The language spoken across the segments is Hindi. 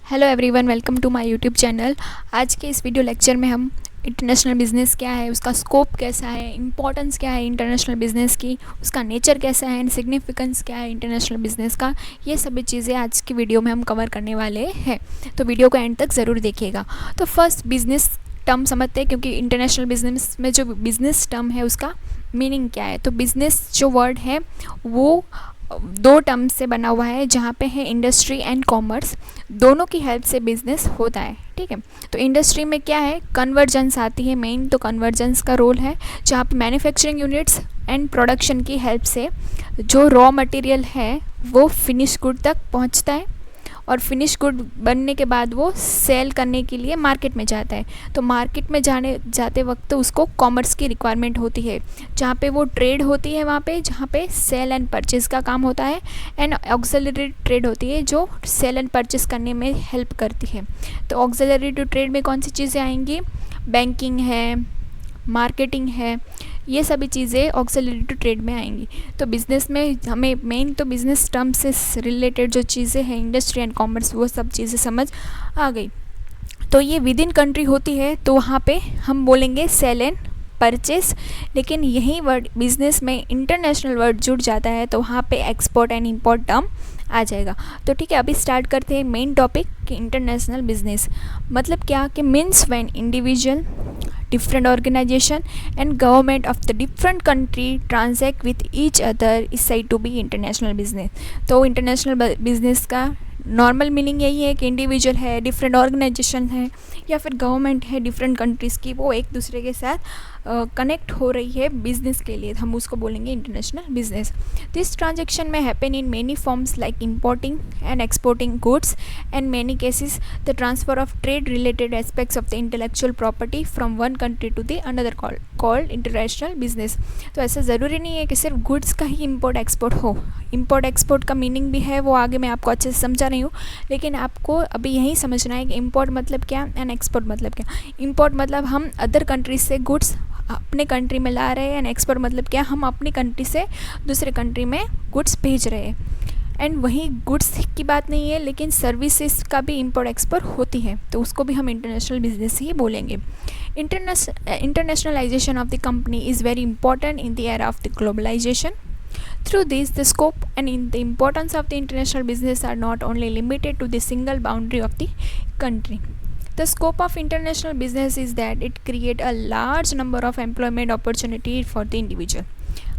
Hello everyone, welcome to my YouTube channel. आज के इस वीडियो लेक्चर में हम इंटरनेशनल बिज़नेस क्या है, उसका स्कोप कैसा है, इंपॉर्टेंस क्या है इंटरनेशनल बिज़नेस की, उसका नेचर कैसा है एंड सिग्निफिकेंस क्या है इंटरनेशनल बिज़नेस का, ये सभी चीज़ें आज की वीडियो में हम कवर करने वाले हैं। तो वीडियो को एंड तक ज़रूर देखिएगा। तो फर्स्ट बिज़नेस टर्म समझते हैं, क्योंकि इंटरनेशनल बिज़नेस में जो बिज़नेस टर्म है उसका मीनिंग क्या है। तो बिज़नेस जो वर्ड है वो दो टर्म से बना हुआ है, जहाँ पे है इंडस्ट्री एंड कॉमर्स। दोनों की हेल्प से बिजनेस होता है, ठीक है। तो इंडस्ट्री में क्या है, कन्वर्जेंस आती है मेन। तो कन्वर्जेंस का रोल है जहाँ पे मैन्युफैक्चरिंग यूनिट्स एंड प्रोडक्शन की हेल्प से जो रॉ मटेरियल है वो फिनिश गुड तक पहुँचता है, और फिनिश गुड बनने के बाद वो सेल करने के लिए मार्केट में जाता है। तो मार्केट में जाते वक्त उसको कॉमर्स की रिक्वायरमेंट होती है, जहाँ पे वो ट्रेड होती है, वहाँ पे जहाँ पे सेल एंड परचेज़ का काम होता है, एंड ऑक्सिलरी ट्रेड होती है जो सेल एंड परचेज़ करने में हेल्प करती है। तो ऑक्सिलरी टू ट्रेड में कौन सी चीज़ें आएंगी, बैंकिंग है, मार्केटिंग है, ये सभी चीज़ें ऑक्सिलरी टू ट्रेड में आएंगी। तो बिज़नेस में हमें मेन तो बिज़नेस टर्म से रिलेटेड जो चीज़ें हैं, इंडस्ट्री एंड कॉमर्स, वो सब चीज़ें समझ आ गई। तो ये विद इन कंट्री होती है, तो वहाँ पे हम बोलेंगे सेल एंड परचेस। लेकिन यही वर्ड बिज़नेस में इंटरनेशनल वर्ड जुड़ जाता है, तो वहाँ पे एक्सपोर्ट एंड इंपोर्ट टर्म आ जाएगा। तो ठीक है, अभी स्टार्ट करते हैं मेन टॉपिक कि इंटरनेशनल बिजनेस मतलब क्या, कि means when individual, different organization and government of the different country transact with each other is said to be international business। तो इंटरनेशनल बिजनेस का नॉर्मल मीनिंग यही है कि इंडिविजुअल है, डिफरेंट ऑर्गेनाइजेशन है, या फिर गवर्नमेंट है डिफरेंट कंट्रीज़ की, वो एक दूसरे के साथ कनेक्ट हो रही है बिजनेस के लिए, हम उसको बोलेंगे इंटरनेशनल बिजनेस। दिस ट्रांजेक्शन में happen in many forms like importing and exporting goods and many cases the transfer of trade related aspects of the intellectual property from one country to the another called international business. तो ऐसा ज़रूरी नहीं है कि सिर्फ गुड्स का ही इम्पोर्ट एक्सपोर्ट हो। इम्पोर्ट एक्सपोर्ट का मीनिंग भी है, वो आगे मैं आपको अच्छे से समझा रही हूँ, लेकिन आपको अभी यही समझना है कि इम्पोर्ट मतलब क्या एंड एक्सपोर्ट मतलब क्या। इम्पोर्ट मतलब हम अदर कंट्रीज से गुड्स अपने कंट्री में ला रहे हैं, एंड एक्सपोर्ट मतलब क्या, हम अपनी कंट्री से दूसरे कंट्री में गुड्स भेज रहे हैं। एंड वही गुड्स की बात नहीं है, लेकिन सर्विसेज का भी इम्पोर्ट एक्सपोर्ट होती है, तो उसको भी हम इंटरनेशनल बिजनेस ही बोलेंगे। Internationalisation of the company is very important in the era of the globalisation. Through this, the scope and in the importance of the international business are not only limited to the single boundary of the country. The scope of international business is that it creates a large number of employment opportunity for the individual।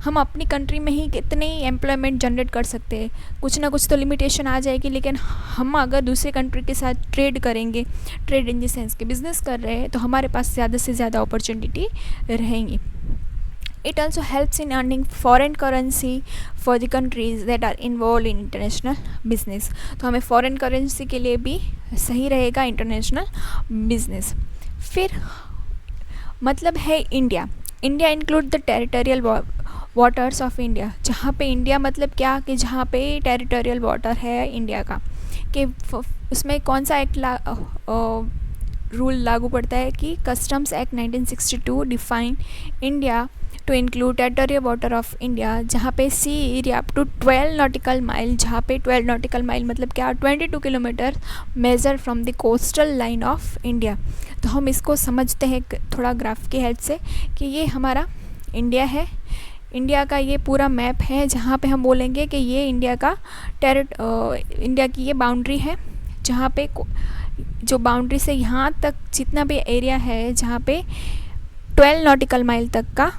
हम अपनी कंट्री में ही कितने ही एम्प्लॉयमेंट जनरेट कर सकते हैं, कुछ ना कुछ तो लिमिटेशन आ जाएगी, लेकिन हम अगर दूसरे कंट्री के साथ ट्रेड करेंगे, ट्रेड इन द सेंस के बिज़नेस कर रहे हैं, तो हमारे पास ज़्यादा से ज़्यादा अपॉर्चुनिटी रहेंगी। It also helps in earning foreign currency for the countries that are involved in international business। तो हमें फॉरेन करेंसी के लिए भी सही रहेगा इंटरनेशनल बिजनेस। फिर मतलब है India. India include the territorial waters of India. जहाँ पे इंडिया मतलब क्या, कि जहाँ पे टेरिटोरियल वाटर है इंडिया का, कि उसमें कौन सा एक्ट रूल लागू पड़ता है, कि customs act 1962 define India to include territorial water of India, जहाँ पे sea area up to 12 nautical mile, जहाँ पे 12 नॉटिकल माइल मतलब क्या, 22 kilometre measure from the coastal line of India. तो हम इसको समझते हैं थोड़ा ग्राफ की हेल्प से, कि ये हमारा इंडिया है, इंडिया का ये पूरा मैप है, जहाँ पे हम बोलेंगे कि ये इंडिया का इंडिया की ये बाउंड्री है, जहाँ पे जो बाउंड्री से यहाँ तक जितना भी एरिया है, जहाँ पे 12 नॉटिकल माइल तक का,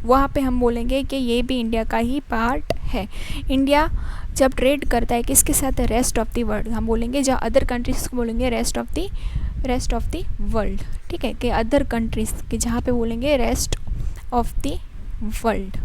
वहाँ पे हम बोलेंगे कि ये भी इंडिया का ही पार्ट है। इंडिया जब ट्रेड करता है किसके साथ, रेस्ट ऑफ द वर्ल्ड, हम बोलेंगे जहाँ अदर कंट्रीज़ को बोलेंगे रेस्ट ऑफ द वर्ल्ड, ठीक है, कि अदर कंट्रीज़ के जहाँ पे बोलेंगे रेस्ट ऑफ द वर्ल्ड,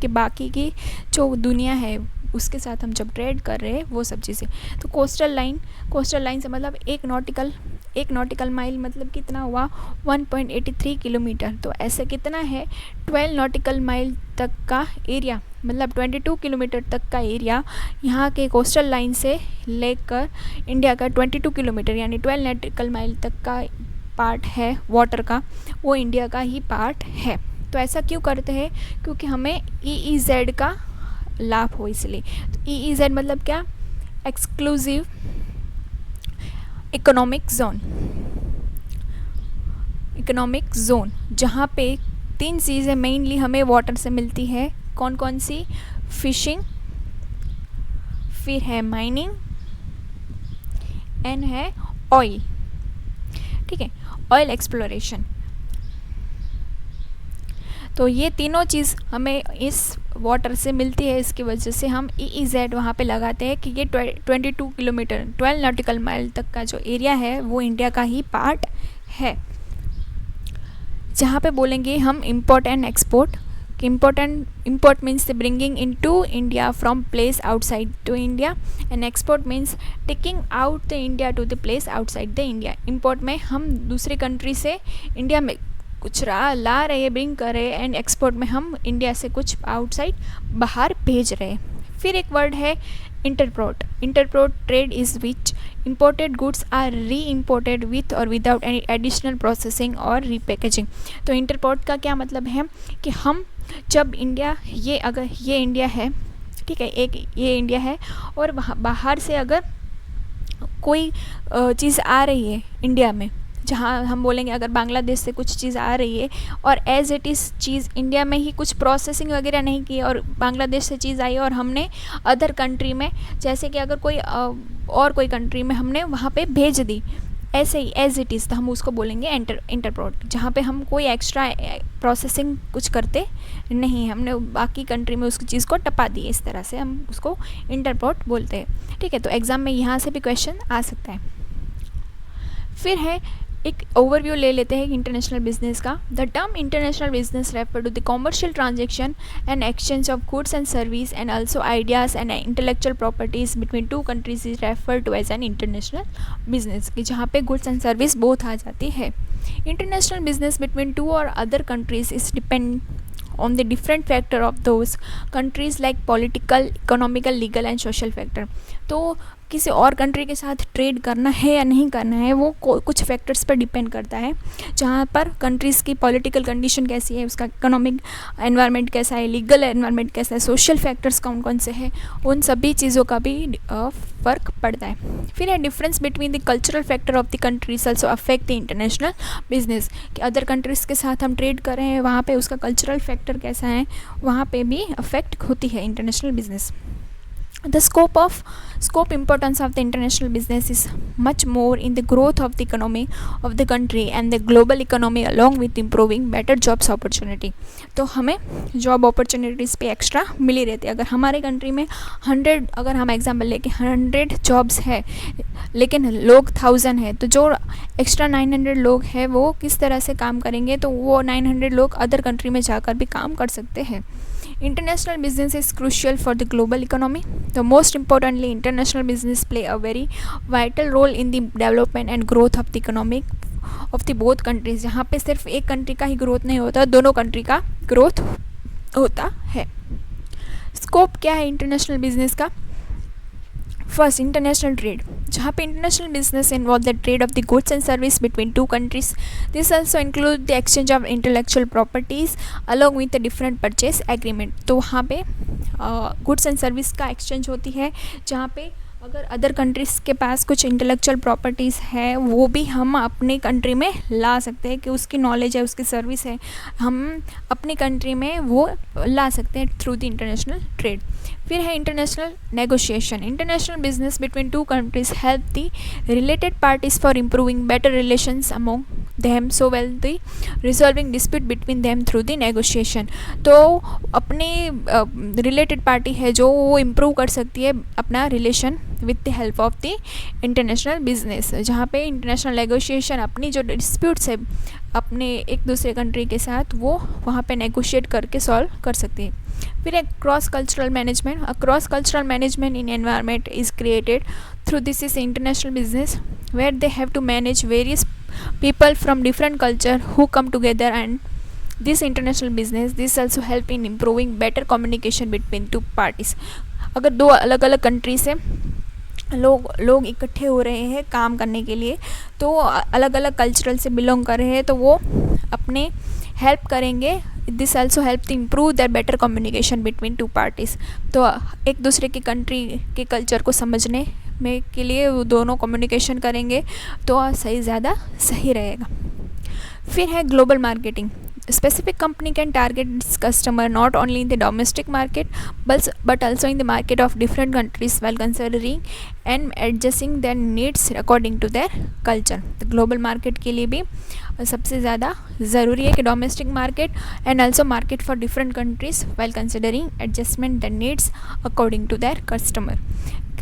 कि बाकी की जो दुनिया है उसके साथ हम जब ट्रेड कर रहे हैं वो सब चीज़ें। तो कोस्टल लाइन से मतलब एक नॉटिकल माइल मतलब कितना हुआ, 1.83 किलोमीटर। तो ऐसे कितना है, 12 नॉटिकल माइल तक का एरिया, मतलब 22 किलोमीटर तक का एरिया यहाँ के कोस्टल लाइन से लेकर इंडिया का 22 किलोमीटर यानी 12 नॉटिकल माइल तक का पार्ट है वाटर का, वो इंडिया का ही पार्ट है। तो ऐसा क्यों करते हैं, क्योंकि हमें EEZ का लाभ हो, इसलिए। तो EEZ मतलब क्या, एक्सक्लूसिव इकोनॉमिक जोन जहाँ पे 3 चीज़ें मेनली हमें वाटर से मिलती है। कौन कौन सी? फिशिंग, फिर है माइनिंग एंड है ऑयल। ठीक है, ऑयल एक्सप्लोरेशन। तो ये तीनों चीज़ हमें इस वाटर से मिलती है। इसकी वजह से हम EEZ वहाँ पे लगाते हैं कि ये 22 किलोमीटर 12 नॉटिकल माइल तक का जो एरिया है वो इंडिया का ही पार्ट है। जहाँ पे बोलेंगे हम import and export. import means the bringing into India from place outside to India, and export means taking out the India to the place outside the India. import में हम दूसरी कंट्री से इंडिया में कुछ ला रहे, ब्रिंग कर रहे, एंड एक्सपोर्ट में हम इंडिया से कुछ आउटसाइड बाहर भेज रहे। फिर एक वर्ड है entrepot. Entrepot trade is which imported goods are re-imported with or without any additional processing और repacaging। तो इंटरपोर्ट का क्या मतलब है कि हम जब इंडिया, ये अगर ये इंडिया है, ठीक है, एक ये इंडिया है, और बाहर से अगर कोई चीज़ आ रही है इंडिया में, जहाँ हम बोलेंगे अगर बांग्लादेश से कुछ चीज़ आ रही है और एज इट इज़ चीज़ इंडिया में ही कुछ प्रोसेसिंग वगैरह नहीं की और बांग्लादेश से चीज़ आई और हमने अदर कंट्री में, जैसे कि अगर कोई और कोई कंट्री में हमने वहाँ पे भेज दी ऐसे ही एज इट इज़, तो हम उसको बोलेंगे इंटरपोर्ट। जहाँ पे हम कोई एक्स्ट्रा प्रोसेसिंग कुछ करते नहीं, हमने बाकी कंट्री में उसकी चीज़ को टपा दी, इस तरह से हम उसको इंटरपोर्ट बोलते हैं। ठीक है, तो एग्ज़ाम में यहाँ से भी क्वेश्चन आ सकता है। फिर है एक ओवरव्यू ले लेते हैं इंटरनेशनल बिजनेस का। The term international business refer to the commercial transaction and exchange of goods and service and also ideas and intellectual properties between 2 countries is refer to as an international business, कि जहाँ पे गुड्स एंड सर्विस बोथ आ जाती है। इंटरनेशनल बिजनेस बिटवीन 2 और other countries is depend on the different factor of those countries like political, economical, legal and social factor। तो किसी और कंट्री के साथ ट्रेड करना है या नहीं करना है वो कुछ फैक्टर्स पर डिपेंड करता है, जहाँ पर कंट्रीज़ की पॉलिटिकल कंडीशन कैसी है, उसका इकोनॉमिक एनवायरनमेंट कैसा है, लीगल एनवायरनमेंट कैसा है, सोशल फैक्टर्स कौन कौन से हैं, उन सभी चीज़ों का भी फ़र्क पड़ता है। फिर है difference between the cultural factor of the countries also affect the international business, कि अदर कंट्रीज़ के साथ हम ट्रेड कर रहे हैं वहाँ पे उसका कल्चरल फैक्टर कैसा है, वहाँ पे भी अफेक्ट होती है international business. The scope importance of the international business is much more in the growth of the economy of the country and the global economy along with improving better jobs opportunity। तो हमें जॉब अपॉर्चुनिटीज़ पे एक्स्ट्रा मिली रहती है। अगर हमारे कंट्री में 100, अगर हम एग्जांपल लेके 100 जॉब्स है लेकिन लोग 1000 है, तो जो एक्स्ट्रा 900 लोग हैं वो किस तरह से काम करेंगे, तो वो 900 लोग अदर कंट्री में जाकर भी काम कर सकते हैं। International business is crucial for the global economy. The most importantly, international business play a very vital role in the development and growth of the economic of the both countries। जहाँ पे सिर्फ एक कंट्री का ही ग्रोथ नहीं होता, दोनों कंट्री का ग्रोथ होता है। स्कोप क्या है इंटरनेशनल बिजनेस का? फर्स्ट, इंटरनेशनल ट्रेड, जहाँ पे international business involve the trade off the goods and service between 2 countries. This also include the exchange of intellectual properties along with the different purchase agreement. तो वहाँ पे गुड्स एंड सर्विस का एक्सचेंज होती है, जहाँ पे अगर अदर कंट्रीज़ के पास कुछ इंटेलेक्चुअल प्रॉपर्टीज़ है वो भी हम अपनी कंट्री में ला सकते हैं, कि उसकी नॉलेज है, उसकी सर्विस है, हम अपनी कंट्री में वो ला सकते हैं थ्रू द इंटरनेशनल ट्रेड। फिर है international negotiation. International business between 2 countries help the related parties for improving better relations among them so well the resolving dispute between them through the negotiation. तो अपनी रिलेटेड पार्टी है जो वो इम्प्रूव कर सकती है अपना relation with the help of the international business, जहाँ पे इंटरनेशनल नेगोशिएशन अपनी जो डिस्प्यूट्स है अपने एक दूसरे कंट्री के साथ वो वहाँ पे नेगोशिएट करके सॉल्व कर सकती है। फिर एक cross cultural management. A cross cultural management in environment is created through this is international business where they have to manage various people from different culture who come together and this international business this also help in improving better communication between 2 parties. अगर 2 अलग अलग कंट्री से लोग इकट्ठे हो रहे हैं काम करने के लिए, तो अलग अलग कल्चरल से बिलोंग कर रहे हैं, तो वो अपने हेल्प करेंगे। This also help to improve that better communication between 2 parties. तो एक दूसरे की कंट्री के कल्चर को समझने में के लिए वो दोनों कम्युनिकेशन करेंगे तो ज़्यादा सही रहेगा। फिर है global marketing. Specific company can target its customer not only in the domestic market but also in the market of different countries while considering and adjusting their needs according to their culture। तो ग्लोबल मार्केट के लिए भी सबसे ज़्यादा ज़रूरी है कि domestic market and also market for different countries while considering adjustment the needs according to their customer.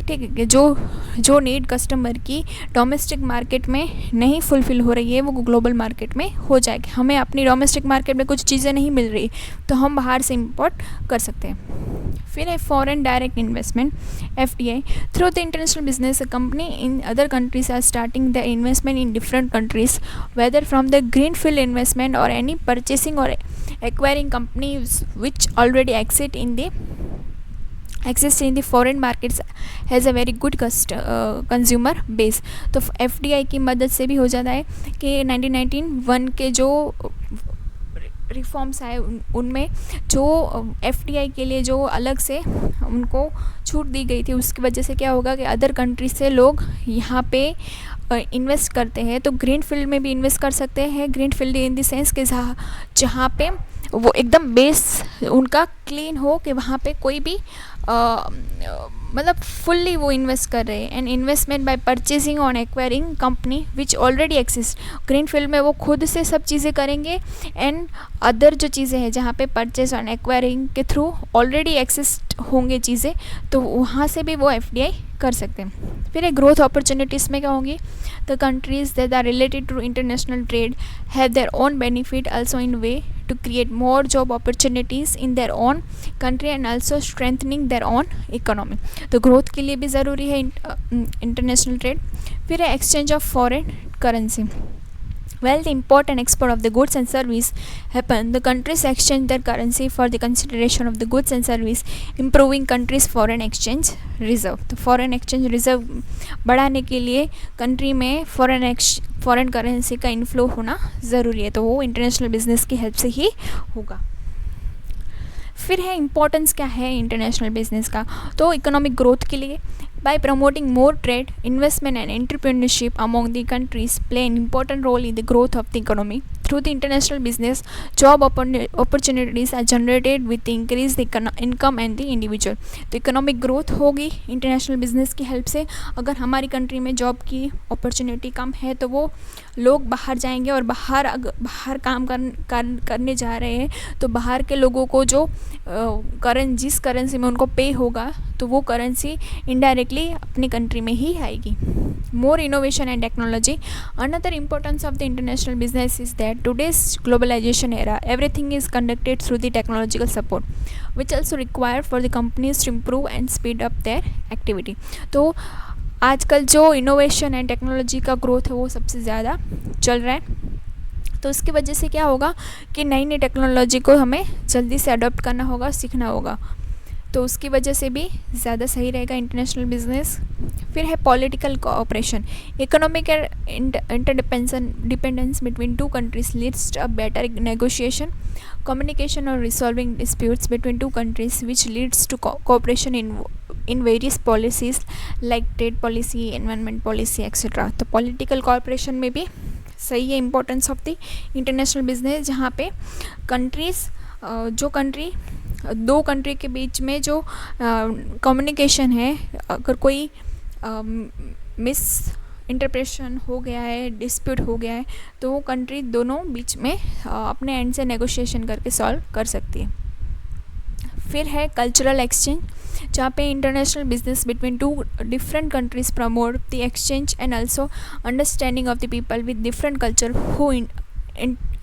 ठीक है, जो नीड कस्टमर की डोमेस्टिक मार्केट में नहीं फुलफ़िल हो रही है वो ग्लोबल मार्केट में हो जाएगी। हमें अपनी डोमेस्टिक मार्केट में कुछ चीज़ें नहीं मिल रही तो हम बाहर से इंपोर्ट कर सकते हैं। फिर है foreign direct investment FDI। Through the international business company in other countries are starting the investment in different countries whether from the green field investment और एनी परचेसिंग और acquiring companies which already exist in the foreign markets has a very good consumer base। तो FDI की मदद से भी हो जाता है कि 1991 के जो रिफॉर्म्स आए उनमें जो FDI के लिए जो अलग से उनको छूट दी गई थी उसकी वजह से क्या होगा कि अदर कंट्री से लोग यहाँ पे इन्वेस्ट करते हैं तो ग्रीन फील्ड में भी इन्वेस्ट कर सकते हैं। Green field in the sense कि जहाँ पे वो एकदम बेस उनका क्लीन हो कि वहाँ पे कोई भी मतलब फुल्ली वो इन्वेस्ट कर रहे हैं। And investment by purchasing on acquiring company which already exist. Green field में वो खुद से सब चीज़ें करेंगे एंड अदर जो चीज़ें हैं जहाँ पे परचेज ऑन एक्वायरिंग के थ्रू ऑलरेडी एक्सिस्ट होंगे चीज़ें तो वहाँ से भी वो FDI कर सकते हैं। फिर एक ग्रोथ अपॉर्चुनिटीज़ में क्या होंगी, the countries that are related to international trade have their own benefit also in way to create more job opportunities in their own country and also strengthening their own economy। तो ग्रोथ के लिए भी ज़रूरी है इंटरनेशनल ट्रेड। फिर है exchange of foreign currency. While the import and export of the goods and service happen, the countries exchange their currency for the consideration of the goods and service, improving countries' foreign exchange reserve। तो foreign exchange reserve बढ़ाने के लिए कंट्री में फॉरेन करेंसी का इनफ्लो होना ज़रूरी है तो वो इंटरनेशनल बिजनेस की हेल्प से ही होगा। फिर है इम्पोर्टेंस क्या है इंटरनेशनल बिजनेस का, तो इकोनॉमिक ग्रोथ के लिए by promoting more trade, investment and entrepreneurship among the countries play an important role in the growth of the economy। Through the international business, job opportunities are generated with the increased income and the individual। तो इकोनॉमिक ग्रोथ होगी इंटरनेशनल बिजनेस की हेल्प से। अगर हमारी कंट्री में जॉब की अपॉर्चुनिटी कम है तो वो लोग बाहर जाएंगे और बाहर काम करने जा रहे हैं तो बाहर के लोगों को जो जिस करेंसी में उनको पे होगा तो वो करेंसी इनडायरेक्टली अपनी कंट्री में ही आएगी। More innovation and technology. Another importance of the international business is that today's globalization era everything is conducted through the technological support which also require for the companies to improve and speed up their activity। तो आजकल जो इनोवेशन एंड टेक्नोलॉजी का ग्रोथ है वो सबसे ज़्यादा चल रहा है तो उसकी वजह से क्या होगा कि नई नई टेक्नोलॉजी को हमें जल्दी से अडॉप्ट करना होगा, सीखना होगा तो उसकी वजह से भी ज़्यादा सही रहेगा इंटरनेशनल बिजनेस। फिर है political cooperation. Economic interdependence between two countries leads to a better negotiation, communication or resolving disputes between two countries which leads to cooperation in various policies like trade policy, environment policy etc। तो political cooperation में भी सही है importance of the international business जहाँ पे कंट्रीज़ दो कंट्री के बीच में जो कम्युनिकेशन है अगर कोई मिस इंटरप्रेशन हो गया है, डिस्प्यूट हो गया है तो वो कंट्री दोनों बीच में अपने एंड से नेगोशिएशन करके सॉल्व कर सकती है। फिर है कल्चरल एक्सचेंज जहाँ पे international business between two different countries promote the exchange and also understanding of the people with different culture who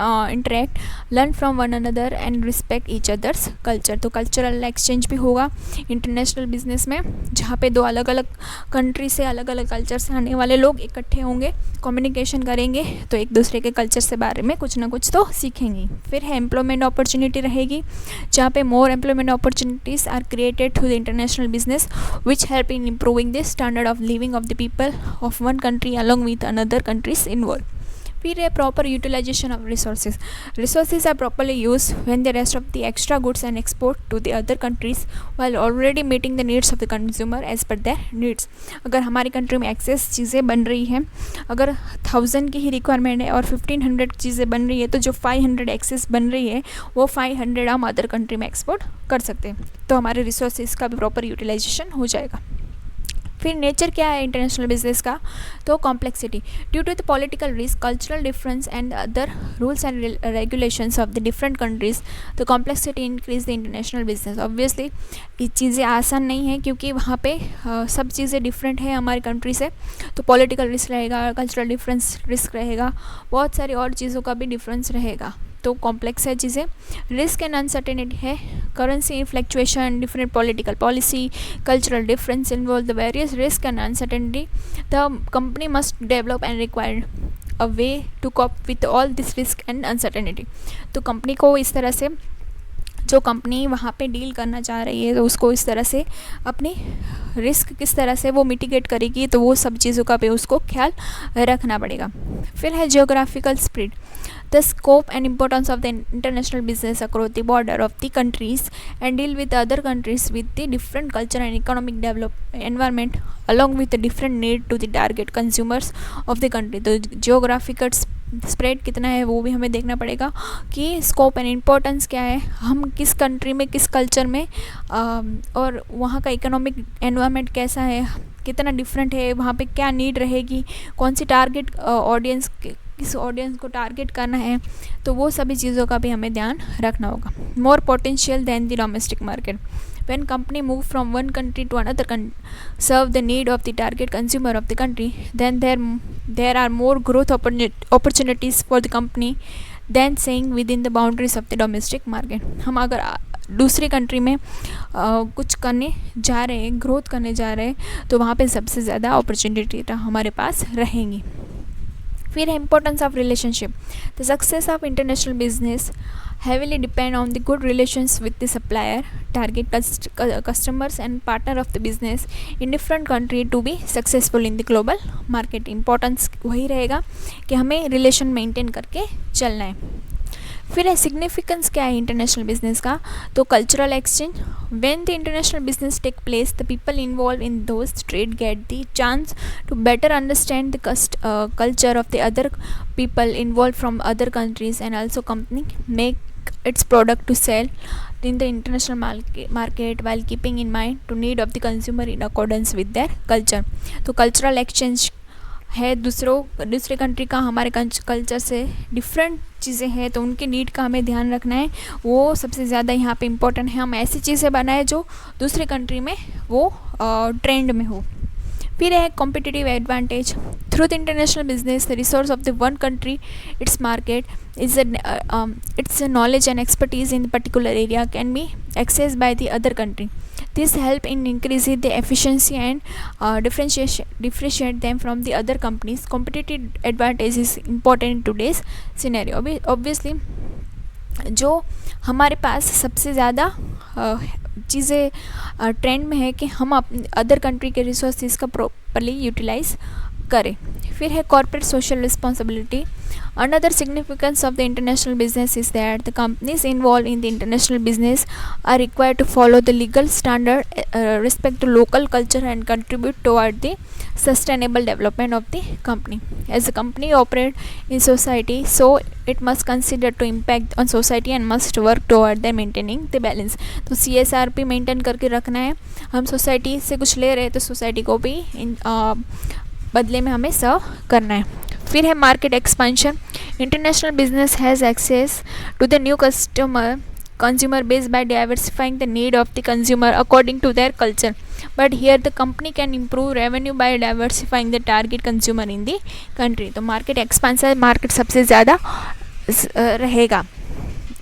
interact, learn from one another and respect each other's culture। तो कल्चरल एक्सचेंज भी होगा इंटरनेशनल बिजनेस में जहाँ पे दो अलग अलग कंट्री से अलग अलग कल्चर से आने वाले लोग इकट्ठे होंगे, कम्युनिकेशन करेंगे तो एक दूसरे के कल्चर से बारे में कुछ ना कुछ तो सीखेंगे। फिर है एम्प्लॉयमेंट अपॉर्चुनिटी रहेगी जहाँ पे more employment opportunities are created through the international business which help in improving the standard of living of the people of one country along with another countries involve. फिर है proper utilisation of resources. Resources are properly use when the rest of the extra goods and export to the other countries while already meeting the needs of the consumer as per their needs. अगर हमारी कंट्री में एक्सेस चीज़ें बन रही हैं, अगर 1000 की ही रिक्वायरमेंट है और 1500 चीज़ें बन रही है, तो जो 500 एक्सेस बन रही है वो 500 हम अदर कंट्री में एक्सपोर्ट कर सकते हैं. तो हमारे रिसोर्सेज का भी प्रॉपर यूटिलाइजेशन हो जाएगा. फिर नेचर क्या है इंटरनेशनल बिजनेस का, तो complexity. Due to the political risk, cultural difference and other rules and regulations of the different countries, तो complexity increase the international business. Obviously ये चीज़ें आसान नहीं है क्योंकि वहाँ पे सब चीज़ें डिफरेंट है हमारी कंट्री से. तो पॉलिटिकल रिस्क रहेगा, कल्चरल डिफरेंस रिस्क रहेगा, बहुत सारी और चीज़ों का भी डिफरेंस रहेगा. तो कॉम्प्लेक्स है चीज़ें. रिस्क एंड अनसर्टेनिटी है, currency fluctuation, different political policy, cultural difference involve the various risk and uncertainty. The company must develop and required a way to cope with all this risk and uncertainty. तो कंपनी को इस तरह से, जो कंपनी वहाँ पे डील करना चाह रही है, तो उसको इस तरह से अपनी रिस्क किस तरह से वो मिटिगेट करेगी, तो वो सब चीज़ों का भी उसको ख्याल रखना पड़ेगा. फिर है geographical spread. The scope and importance of the international business across the border of the countries and deal with other countries with the different culture and economic develop environment along with the different need to the target consumers of the country. तो geographical स्प्रेड कितना है वो भी हमें देखना पड़ेगा कि स्कोप एंड इम्पोर्टेंस क्या है, हम किस कंट्री में, किस कल्चर में, और वहाँ का इकोनॉमिक एनवायरनमेंट कैसा है, कितना डिफरेंट है, वहाँ पे क्या नीड रहेगी, कौन सी टारगेट ऑडियंस, किस ऑडियंस को टारगेट करना है. तो वो सभी चीज़ों का भी हमें ध्यान रखना होगा. More potential than the domestic market. When company move from one country to another serve the need of the target consumer of the country, then there are more growth opportunities for the company than staying within the boundaries of the domestic market. हम अगर दूसरी कंट्री में कुछ करने जा रहे हैं, ग्रोथ करने जा रहे हैं, तो वहाँ पे सबसे ज़्यादा अपॉर्चुनिटी हमारे पास रहेंगी. फिर है importance of relationship. The success of international business heavily depend on the good relations with the supplier, target customers and partner of the business in different country to be successful in the global market. Importance वही रहेगा कि हमें रिलेशन मेंटेन करके चलना है. फिर है सिग्निफिकेंस क्या है इंटरनेशनल बिजनेस का, तो cultural exchange. When the international business take place, the people involve in those trade get the chance to better understand the culture of the other people involved from other countries, and also company make its product to sell in the international market while keeping in mind to need of the consumer in accordance with their culture. तो कल्चरल एक्सचेंज है, दूसरे कंट्री का हमारे कल्चर से डिफरेंट चीज़ें हैं, तो उनके नीड का हमें ध्यान रखना है, वो सबसे ज़्यादा यहाँ पे इम्पोर्टेंट है. हम ऐसी चीज़ें बनाएं जो दूसरे कंट्री में वो ट्रेंड में हो. फिर है competitive advantage. Through the international business the resource of the one country, its market is its knowledge and expertise in the particular area can be accessed by the other country. This help in increasing the efficiency and differentiate them from the other companies. Competitive advantage is important in today's scenario. Obviously जो हमारे पास सबसे ज़्यादा चीज़ें ट्रेंड में है कि हम अदर कंट्री के रिसोर्सेज का प्रॉपरली यूटिलाइज करें. फिर है corporate social responsibility. Another significance of the international business is that the companies involved in the international business are required to follow the legal standard, respect to local culture and contribute toward the sustainable development of the company. As a company operates in society, so it must consider to impact on society and must work toward the maintaining the balance. तो CSR भी मेंटेन करके रखना है. हम सोसाइटी से कुछ ले रहे हैं तो सोसाइटी को भी बदले में हमें सर्व करना है. फिर है market expansion. International business has access to the new consumer base by diversifying the need of the consumer according to their culture. But here the company can improve revenue by diversifying the target consumer in the country. तो मार्केट एक्सपेंशन, मार्केट सबसे ज़्यादा रहेगा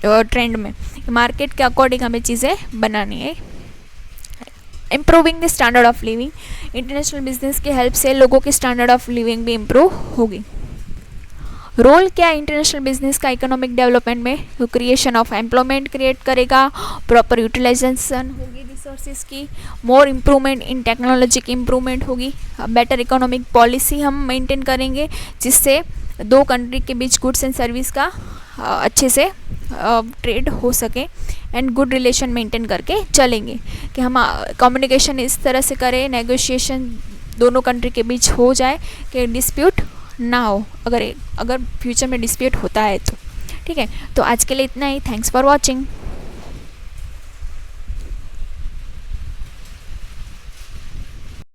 ट्रेंड में. मार्केट के अकॉर्डिंग हमें चीज़ें बनानी है. Improving the standard of living. International business की हेल्प से लोगों की स्टैंडर्ड ऑफ लिविंग भी इम्प्रूव होगी. रोल क्या है इंटरनेशनल बिजनेस का इकोनॉमिक डेवलपमेंट में, तो क्रिएशन ऑफ एम्प्लॉयमेंट क्रिएट करेगा, प्रॉपर यूटिलाइजेशन होगी रिसोर्सेज की, मोर इम्प्रूवमेंट इन टेक्नोलॉजी की इम्प्रूवमेंट होगी, बेटर इकोनॉमिक पॉलिसी हम मेंटेन करेंगे जिससे दो कंट्री के बीच गुड्स एंड सर्विस का अच्छे से ट्रेड हो सके एंड गुड रिलेशन मेंटेन करके चलेंगे, कि हम कम्युनिकेशन इस तरह से करें, नेगोशिएशन दोनों कंट्री के बीच हो जाए कि डिस्प्यूट ना हो, अगर फ्यूचर में डिस्प्यूट होता है तो। ठीक है, तो आज के लिए इतना ही। Thanks for watching.